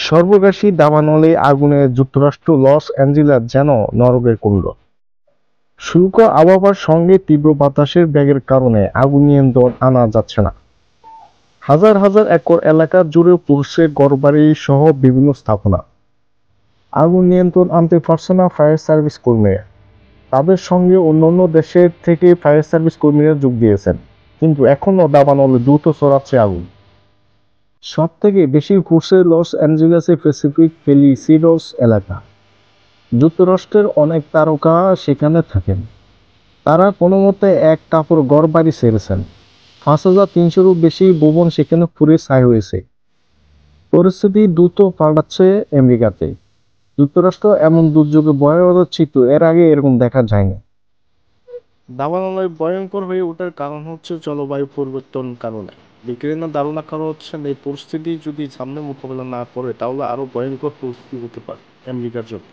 সর্বগ্রাসী দাবানলে আগুনে যুক্তরাষ্ট্র Los Angeles যেন নরকের কুণ্ড। শুষ্ক আবহাওয়ার সঙ্গে তীব্র বাতাসের বেগের কারণে আগুন নিয়ন্ত্রণ আনা যাচ্ছে না। হাজার হাজার একর এলাকা জুড়ে পুড়ছে ঘরবাড়ি সহ বিভিন্ন স্থাপনা। আগুন নিয়ন্ত্রণ আনতে পারছে না ফায়ার সার্ভিস কর্মীরা। তাদের সঙ্গে অন্যান্য দেশের থেকে ফায়ার সার্ভিস কর্মীরা যোগ দিয়েছেন, কিন্তু এখনও দাবানলে দ্রুত ছড়াচ্ছে আগুন। সব থেকে বেশি পুড়ছে লস অ্যাঞ্জেলেসের প্যাসিফিক প্যালিসেডস এলাকা। যুক্তরাষ্ট্রের অনেক তারকা সেখানে থাকেন। তারা কোনোমতে এক কাপড় ঘর বাড়ি ছেড়েছেন। 5,300-রও বেশি ভবন সেখানে পুড়ে ছাই হয়েছে। পরিস্থিতি দ্রুত পাল্টাচ্ছে আমেরিকাতে। যুক্তরাষ্ট্র এমন দুর্যোগে ভয়াবহ চিত্র এর আগে এরকম দেখা যায়নি। দাবানলের ভয়ঙ্কর হয়ে ওঠার কারণ হচ্ছে জলবায়ু পরিবর্তন কারণে। বিজ্ঞানীরা ধারণা করা হচ্ছেন এই পরিস্থিতি যদি সামনে মোকাবেলা না করে তাহলে আরো ভয়ঙ্কর পরিস্থিতি হতে পারে আমেরিকার জন্য।